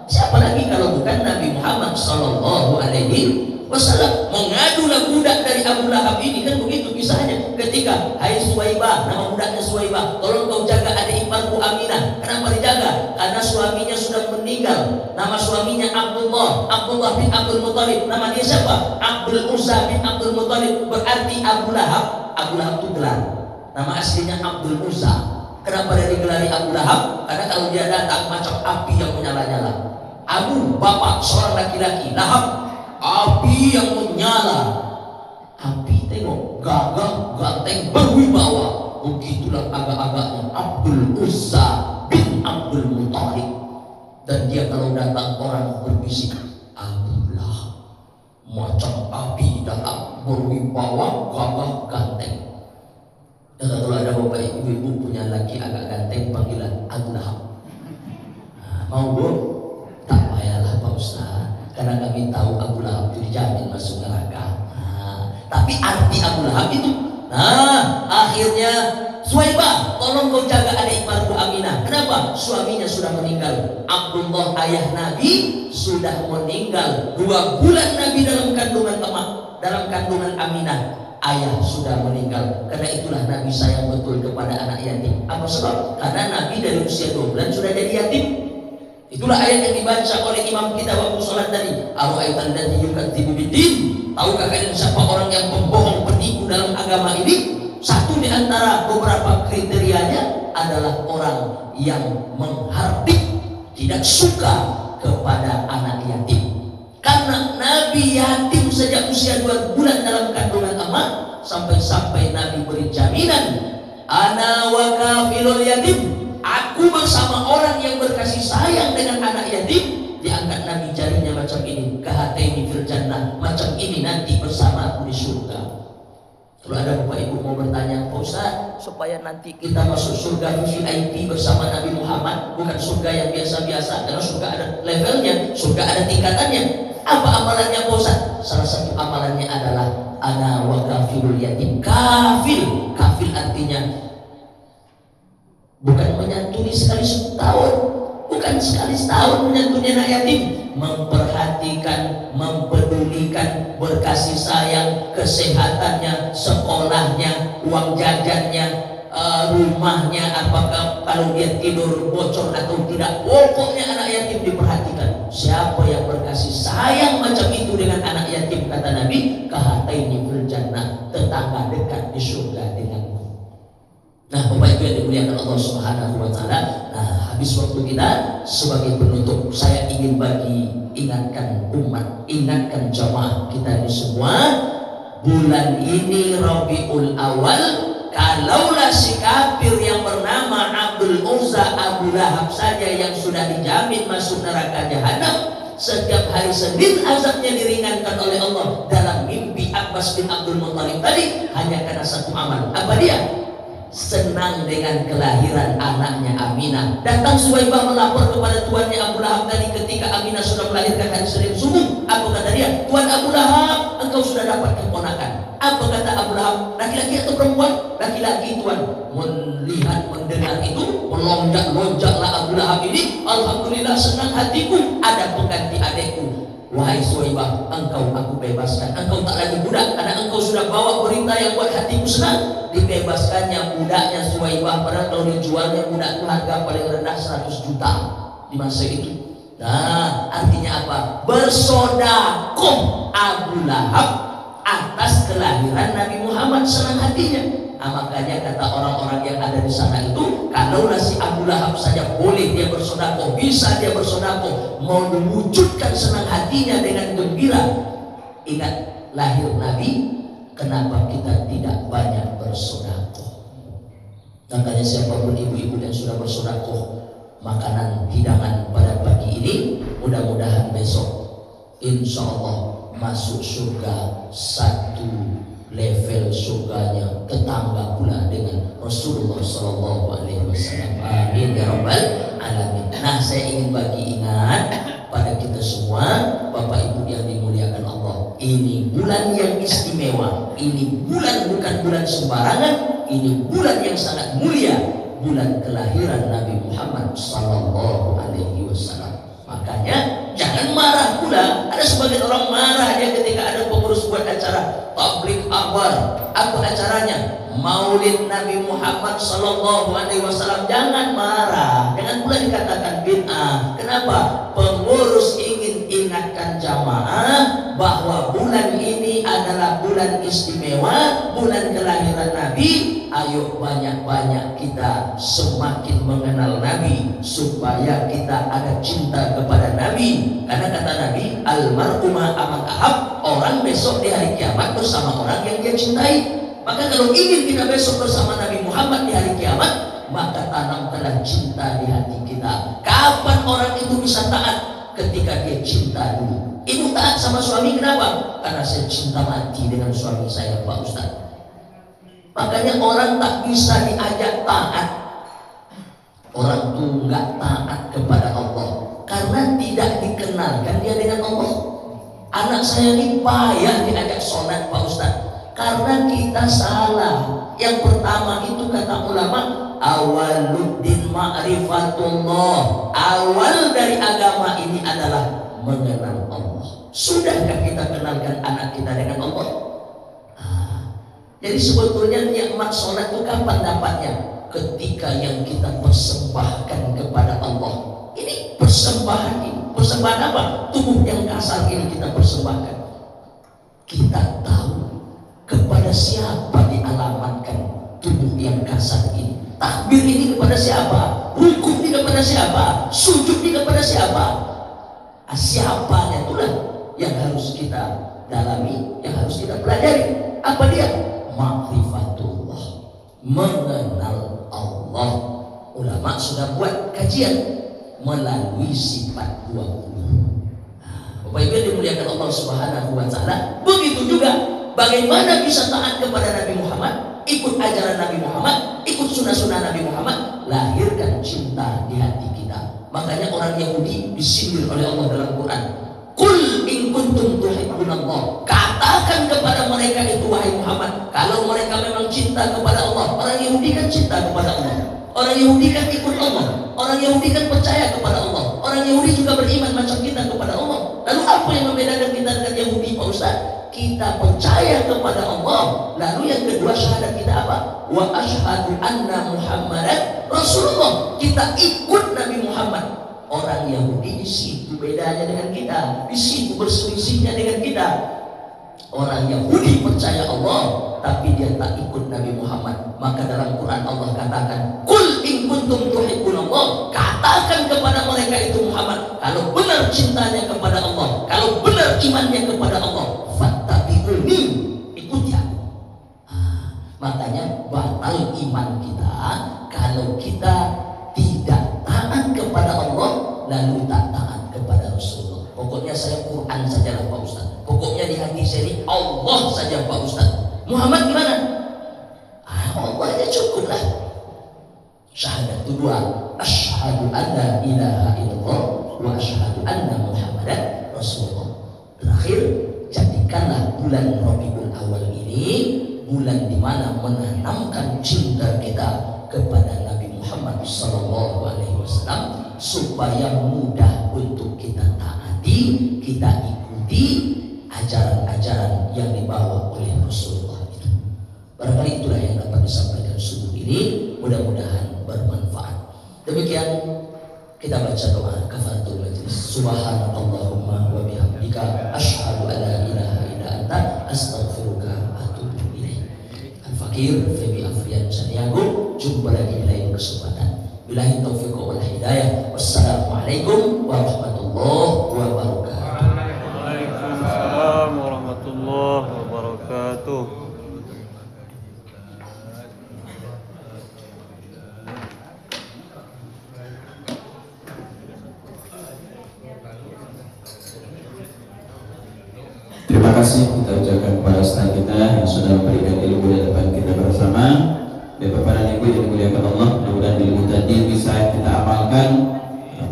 Siapa lagi kalau bukan Nabi Muhammad sallallahu alaihi wasallam. Mengadulah budak dari Abu Lahab ini, kan begitu kisahnya. Ketika, hai Suwaibah, nama budaknya Suwaibah, tolong kau jaga adik iparku Aminah. Kenapa dijaga? Karena suaminya sudah meninggal. Nama suaminya Abdullah bin Abdul Muthalib. Nama dia siapa? Abdul Uzza bin Abdul Muthalib. Berarti Abu Lahab itu gelar. Nama aslinya Abdul Uzza. Kenapa dia digelari Abu Lahab? Karena kalau dia datang macam api yang menyala-nyala. Abu, bapak seorang laki-laki. Lahab, api yang menyala. Api, tengok, gagah, ganteng, berwibawa. Begitulah agak-agaknya Abdul Uzza bin Abdul Muthalib. Dan dia kalau datang orang berbisik, Abu Lahab, macam api datang, berwibawa, gagah, ganteng. Dan kalau ada bapak ibu punya laki agak ganteng, panggilan Abu Lahab. Mau bu? Tak payahlah Pak Ustaz, karena kami tahu Abu Lahab itu dijamin masuk neraka. Tapi arti Abu Lahab itu, akhirnya Suwaibah, tolong kau jaga adik iparku Aminah. Kenapa? Suaminya sudah meninggal. Abdullah ayah Nabi sudah meninggal. 2 bulan Nabi dalam kandungan dalam kandungan Aminah. Ayah sudah meninggal. Karena itulah Nabi sayang betul kepada anak yatim. Apa sebab? Karena Nabi dari usia 2 bulan sudah jadi yatim. Itulah ayat yang dibaca oleh imam kita waktu sholat tadi. Ara'aital ladzi yukadzibu biddin. Tahukah kalian siapa orang yang pembohong, penipu dalam agama ini? Satu di antara beberapa kriterianya adalah orang yang menghardik, tidak suka kepada anak yatim. Karena Nabi yatim sejak usia 2 bulan dalam kandungan emak, sampai-sampai Nabi beri jaminan, ana wa kafilul yatim, aku bersama orang yang berkasih sayang dengan anak yatim. Diangkat Nabi jarinya macam ini, kahataini fil jannah, macam ini nanti bersama aku di surga. Kalau ada bapak ibu mau bertanya, Pak Ustaz, supaya nanti kita masuk surga VIP bersama Nabi Muhammad, bukan surga yang biasa-biasa, karena surga ada levelnya, surga ada tingkatannya. Apa amalannya Pak Ustaz? Salah satu amalannya adalah ana wa kafilul yatim. Kafil artinya bukan menyantuni sekali setahun, bukan sekali setahun menyantuni anak yatim, memperhatikan, mempedulikan, berkasih sayang, kesehatannya, sekolahnya, uang jajannya, rumahnya, apakah kalau dia tidur bocor atau tidak. Pokoknya anak yatim diperhatikan. Siapa yang berkasih sayang macam itu dengan anak yatim, kata Nabi, kahataini fil jannah, tetangga dekat di surga denganmu. Nah, Bapak Ibu yang dimuliakan Allah Subhanahu wa taala. Nah, habis waktu kita, sebagai penutup saya ingin ingatkan umat, ingatkan jamaah kita ini semua, bulan ini Rabiul Awal, kalaulah si kafir yang bernama Abdul Uzza Abu Lahab saja yang sudah dijamin masuk neraka jahanam, setiap hari Senin azabnya diringankan oleh Allah dalam mimpi Abbas bin Abdul Muttalib tadi, hanya karena satu amal. Apa dia? Senang dengan kelahiran anaknya Aminah. Datang Suwaibah melapor kepada tuannya Abu Lahab tadi ketika Aminah sudah melahirkan hari Senin subuh. Apa kata dia? Tuan Abu Lahab, engkau sudah dapat keponakan. Apa kata Abu Lahab? Laki-laki atau perempuan? Laki-laki, tuan. Melihat mendengar itu, melonjak-lonjaklah Abu Lahab ini. Alhamdulillah, senang hatiku, ada pengganti adekku. Wahai Suwaibah, engkau aku bebaskan. Engkau tak lagi budak, karena engkau sudah bawa berita yang buat hatiku senang. Dibebaskannya budaknya Suwaibah. Padahal kalau dijualnya budak itu harga paling rendah 100 juta di masa itu. Nah, artinya apa? Bersodakoh Abu Lahab atas kelahiran Nabi Muhammad, senang hatinya. Makanya kata orang-orang yang ada di sana itu, kalaulah si Abu Lahab saja boleh dia bersodakoh, bisa dia bersodakoh, mau mewujudkan senang hatinya dengan gembira. Ingat lahir Nabi, kenapa kita tidak banyak bersodakoh? Makanya siapapun ibu-ibu yang sudah bersodakoh makanan hidangan pada pagi ini, mudah-mudahan besok insya Allah masuk surga satu level surganya, tetangga pula dengan Rasulullah Sallallahu Alaihi Wasallam. Amin ya Rabbal Alamin. Nah, saya ingin bagi ingat pada kita semua, Bapak Ibu yang dimuliakan Allah, ini bulan yang istimewa. Ini bulan bukan bulan sembarangan. Ini bulan yang sangat mulia, bulan kelahiran Nabi Muhammad Sallallahu Alaihi Wasallam. Makanya jangan marah pula. Ada sebagian orang marah dia ketika ada pengurus buat acara tabligh akbar. Apa acaranya? Maulid Nabi Muhammad Sallallahu Alaihi Wasallam. Jangan marah. Jangan pula dikatakan bid'ah. Kenapa? Pengurus ingin ingatkan jamaah bahwa bulan ini adalah bulan istimewa, bulan kelahiran Nabi. Ayo banyak-banyak kita semakin mengenal Nabi, supaya kita ada cinta kepada Nabi. Karena kata Nabi, almar'u ma'a man ahab, orang besok di hari kiamat bersama orang yang dia cintai. Maka kalau ingin kita besok bersama Nabi Muhammad di hari kiamat, maka tanamkanlah cinta di hati kita. Kapan orang itu bisa taat? Ketika dia cinta dulu. Ibu taat sama suami, kenapa? Karena saya cinta mati dengan suami saya, Pak Ustaz. Makanya orang tak bisa diajak taat. Orang tuh nggak taat kepada Allah karena tidak dikenalkan dia dengan Allah. Anak saya ini payah diajak sholat, Pak Ustaz, karena kita salah. Yang pertama itu kata ulama, awaluddin ma'rifatullah. Awal dari agama ini adalah mengenal Allah. Sudahkah kita kenalkan anak kita dengan Allah? Jadi sebetulnya nikmat sholat itu kapan dapatnya? Ketika yang kita persembahkan kepada Allah. Ini persembahan ini. Persembahan apa? Tubuh yang kasar ini kita persembahkan. Kita tahu kepada siapa dialamatkan tubuh yang kasar ini. Takbir ini kepada siapa? Rukuk ini kepada siapa? Sujud ini kepada siapa? Siapanya itulah yang harus kita dalami, yang harus kita pelajari. Apa dia? Ma'rifatullah, mengenal Allah. Ulama sudah buat kajian melalui sifat 20. Bapak Ibu yang dimuliakan Allah Subhanahu wa taala, begitu juga bagaimana bisa taat kepada Nabi Muhammad, ikut ajaran Nabi Muhammad, ikut sunnah-sunnah Nabi Muhammad, lahirkan cinta di hati kita. Makanya orang Yahudi disindir oleh Allah dalam Quran. Qul in kuntum tuhibbunallah. Katakan kepada mereka itu, wahai Muhammad, kalau mereka memang cinta kepada Allah. Orang Yahudi kan cinta kepada Allah. Orang Yahudi kan ikut Allah. Orang Yahudi kan percaya kepada Allah. Orang Yahudi juga beriman macam kita kepada Allah. Lalu apa yang membedakan kita dengan Yahudi, Pak Ustaz? Ustaz? Kita percaya kepada Allah. Lalu yang kedua syahadat kita apa? Wa asyhadu anna Muhammadan Rasulullah. Kita ikut Nabi Muhammad. Orang Yahudi di situ bedanya dengan kita, di situ berselisihnya dengan kita. Orang Yahudi percaya Allah, tapi dia tak ikut Nabi Muhammad. Maka dalam Quran Allah katakan, "Qul in kuntum tuhibbunallah." Katakan kepada mereka itu Muhammad, kalau benar cintanya kepada Allah, kalau benar imannya kepada Allah, fattabi'uni, ikuti aku. Makanya batal iman kita kalau kita tidak taat kepada Allah lalu tak taat kepada Rasulullah. Pokoknya saya Quran saja lah Pak Ustaz. Pokoknya di hati saya ini Allah saja Pak Ustaz. Muhammad gimana? Allah aja cukup lah. Syahadat kedua, asyhadu anna ilaha illallah wa asyhadu anna Muhammadan Rasulullah. Terakhir, jadikanlah bulan Rabiul Awal ini bulan di mana menanamkan cinta kita kepada Nabi Muhammad SAW supaya mudah untuk kita taati, kita ikuti ajaran-ajaran yang dibawa oleh Rasulullah itu. Barangkali itulah yang dapat disampaikan subuh ini, mudah-mudahan bermanfaat. Demikian kita baca doa kafaratul majlis. Subhanallahumma wa bihamdika asyhadu an la ilaha illa anta astaghfiruka wa atubu ilaik. Al-Fakir Febi Afrian Saniago, jumpa lagi di lain kesempatan. Billahi taufiq wal hidayah. Wassalamualaikum warahmatullahi wabarakatuh. Waalaikumsalam warahmatullahi wabarakatuh. Terima kasih kita ucapkan kepada Ustaz kita yang sudah memberikan ilmu di depan kita bersama. Bapak dan Ibu yang dimuliakan Allah, mudah-mudahan ilmu tadi bisa kita amalkan.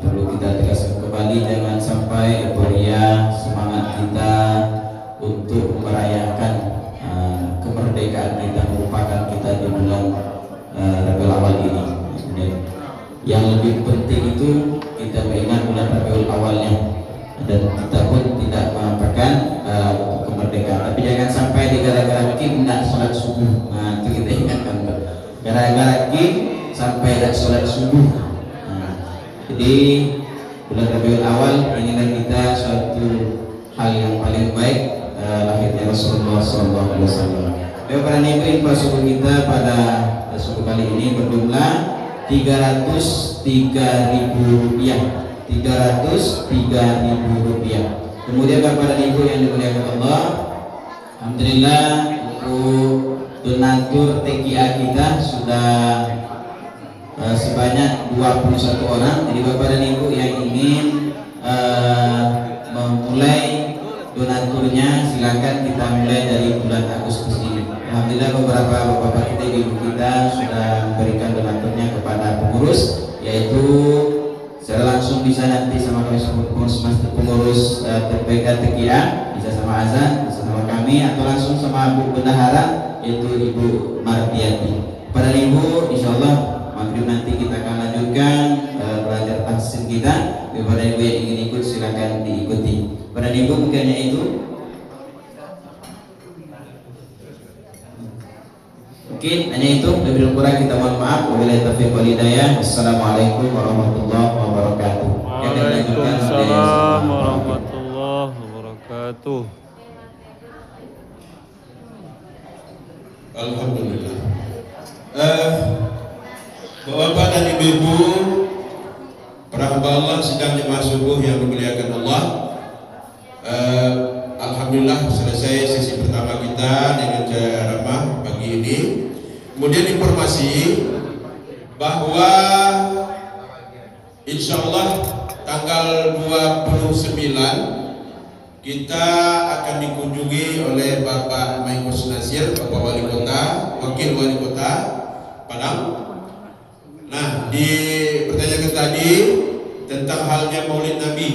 Perlu kita tegaskan kembali, jangan sampai euforia semangat kita untuk merayakan kemerdekaan kita merupakan kita di bulan Rabiul Awal ini. Yang lebih penting itu kita mengingat bulan Rabiul Awalnya, dan kita pun tidak mengapakan kemerdekaan. Tapi jangan sampai gara-gara kita tidak sholat subuh. Nah, itu kita ingatkan. Gara-gara kita sampai tidak sholat subuh. Jadi bulan Rabiul Awal inilah kita suatu hal yang paling baik, lahirnya Rasulullah SAW. Para Ibu, suku kita pada suku kali ini berjumlah 303.000 rupiah. 303.000 rupiah. Kemudian kepada Ibu yang dimuliakan Allah, alhamdulillah untuk donatur TKA kita sudah sebanyak 21 orang. Jadi Bapak dan Ibu yang ingin memulai donaturnya, silakan kita mulai dari bulan Agustus ini. Alhamdulillah beberapa bapak kita, ibu kita sudah memberikan donaturnya kepada pengurus, yaitu secara langsung bisa nanti sama kami pengurus TPK TKA, bisa sama Azan, bisa sama kami, atau langsung sama Bu Bendahara, yaitu Ibu Mardiati. Pada Ibu, insya Allah maghrib nanti kita akan lanjutkan belajar tafsir kita. Kepada Ibu yang ingin ikut silakan diikuti. Pada Ibu mungkinnya itu. Mungkin hanya itu, lebih kurang kita mohon maaf. Wabillahi taufiq wal hidayah. Wassalamualaikum warahmatullahi wabarakatuh. Waalaikumsalam warahmatullahi wabarakatuh. Alhamdulillah. Bapak dan Ibu, para hamba Allah sedang jemaah subuh yang dimuliakan Allah. Alhamdulillah selesai sesi pertama kita dengan ceramah pagi ini. Kemudian informasi bahwa insya Allah tanggal 29 kita akan dikunjungi oleh Bapak Maimus Nasir, Bapak Wali Kota, Wakil Wali Kota Padang. Nah, dipertanyakan tadi tentang halnya Maulid Nabi.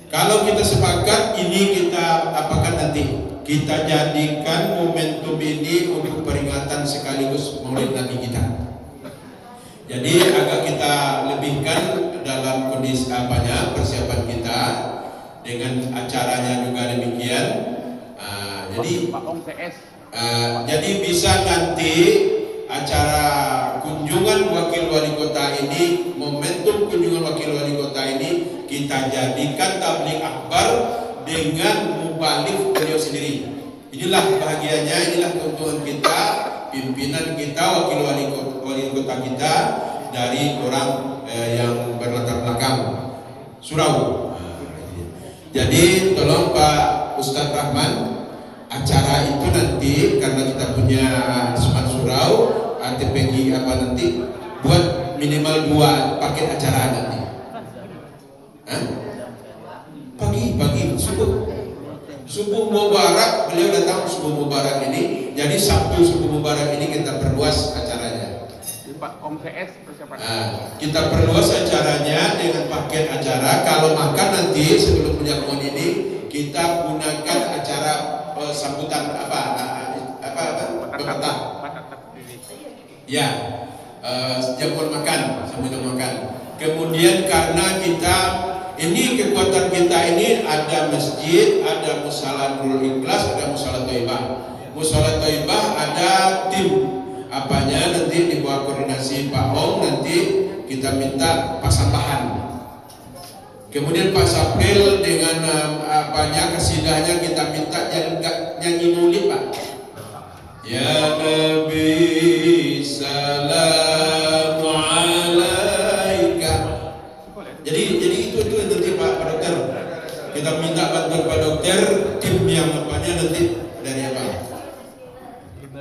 Kalau kita sepakat ini kita apakan nanti? Kita jadikan momentum ini untuk peringatan sekaligus Maulid Nabi kita. Jadi agak kita lebihkan dalam kondisi persiapan kita dengan acaranya juga demikian. Jadi bisa nanti acara kunjungan wakil wali kota ini, momentum kunjungan wakil wali kota ini kita jadikan tabligh akbar dengan mubalik beliau sendiri. Inilah bahagianya, inilah keuntungan kita, pimpinan kita, wakil wali kota kita dari orang yang berlatar belakang surau. Jadi tolong Pak Ustadz Rahman, acara itu nanti karena kita punya Smart Surau, ATPG apa nanti, buat minimal 2 paket acara nanti. Pagi subuh Mubarak, beliau datang subuh Mubarak ini, jadi Sabtu subuh Mubarak ini kita perluas acaranya. Kita perluas acaranya dengan paket acara. Kalau makan nanti sebelum penjamuan ini kita gunakan acara sambutan petang. Ya, jamuan makan, sambutan makan. Kemudian karena kita ini kekuatan kita ini ada masjid, ada musala Nurul Ikhlas, ada musala Thaibah. Musala Thaibah ada tim apanya nanti di bawah koordinasi Pak Om, nanti kita minta pasang bahan. Kemudian Pak Sapril dengan apanya kesidahnya kita minta nyanyi maulid Pak. Ya Nabi salamu alaika. Jadi itu nanti Pak Dokter. Kita minta bantuan Pak Dokter, tim yang apanya nanti dari apa?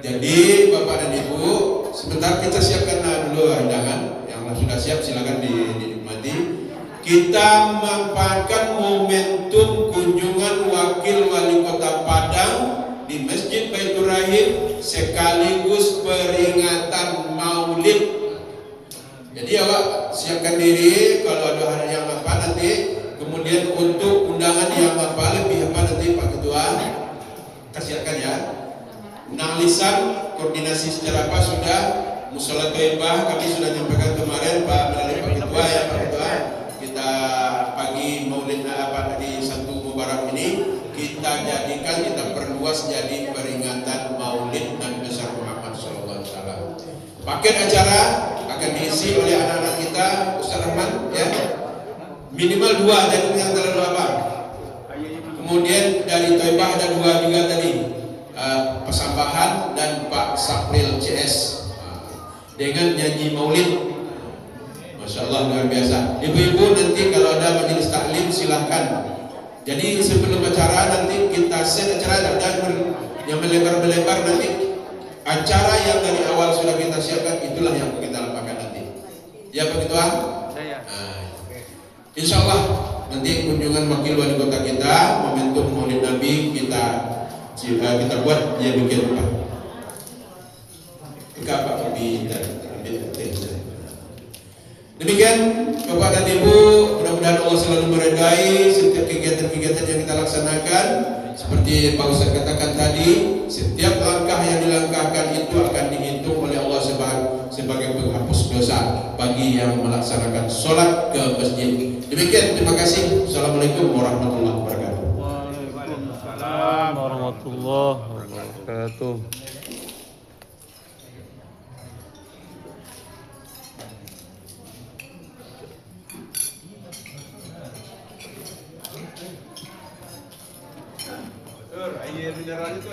Jadi Bapak dan Ibu, sebentar kita siapkan dulu undangan. Yang sudah siap silakan dinikmati. Kita memanfaatkan momentum kunjungan wakil wali kota Padang di Masjid Baitur Rahim sekaligus peringatan Maulid. Jadi awak siapkan diri kalau ada hal yang apa nanti. Kemudian untuk undangan yang apa lebih apa nanti Pak Ketua kita siapkan ya. Undangan lisan koordinasi secara apa sudah. Musala Thaibah kami sudah nyampaikan kemarin Pak melalui Pak Ketua ya Pak Ketua. Kita pagi Maulid apa di Satu Mubarak ini kita jadikan, kita perluas jadi peringatan Maulid Nabi besar Muhammad SAW. Paket acara akan diisi oleh anak-anak kita, Ustaz Rahman ya. Minimal 2, jadi yang terlalu apa. Kemudian dari Thaibah ada 2 juga tadi, Pesambahan dan Pak Sapril CS dengan nyanyi Maulid. Masya Allah luar biasa. Ibu-ibu nanti kalau ada majelis taklim silahkan. Jadi sebelum acara nanti kita set acara dan yang melebar-melebar nanti acara yang dari awal sudah kita siapkan itulah yang kita lakukan nanti. Ya Pak Ketua? Insya Allah nanti kunjungan wakil wali kota kita momentum Maulid Nabi kita buat dia bikin apa? Pak lebih demikian Bapak dan Ibu, mudah-mudahan Allah selalu meridai setiap kegiatan-kegiatan yang kita laksanakan. Seperti Pak Ustaz katakan tadi, setiap langkah yang dilangkahkan itu akan dihitung oleh Allah sebagai penghapus dosa bagi yang melaksanakan sholat ke masjid. Demikian, terima kasih. Assalamualaikum warahmatullahi wabarakatuh. Waalaikumsalam warahmatullahi wabarakatuh. Air mineral itu.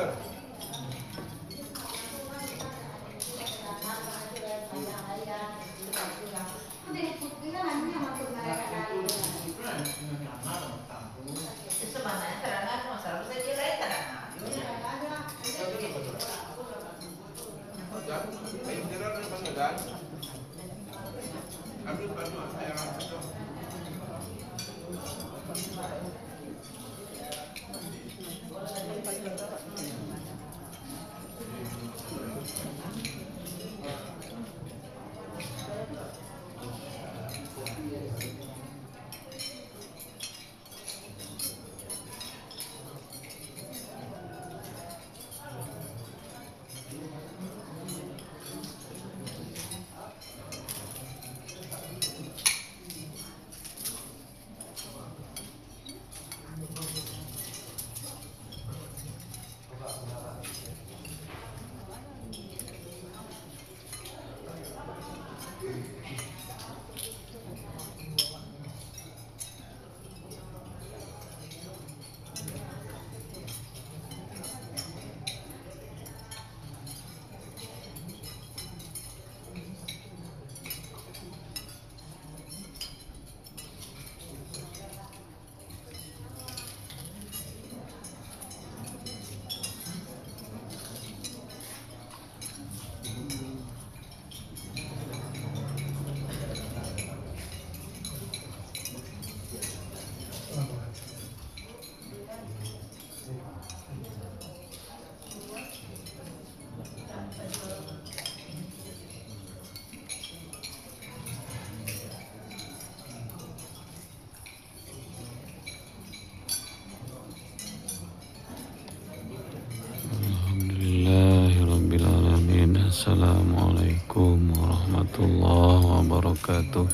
Assalamualaikum warahmatullahi wabarakatuh.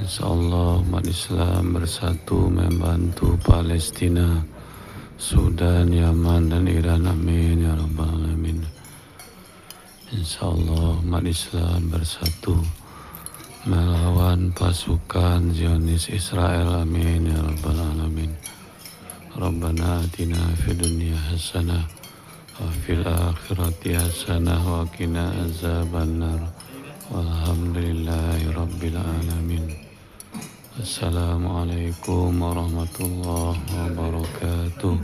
Insyaallah umat Islam bersatu membantu Palestina, Sudan, Yaman dan Iran. Amin ya rabbal alamin. Insyaallah umat Islam bersatu melawan pasukan Zionis Israel. Amin ya rabbal alamin. Rabbana atina fid dunya hasanah wa fil akhirati hasanah wa qina azabannar. Walhamdulillahi rabbil alamin. Assalamualaikum warahmatullahi wabarakatuh.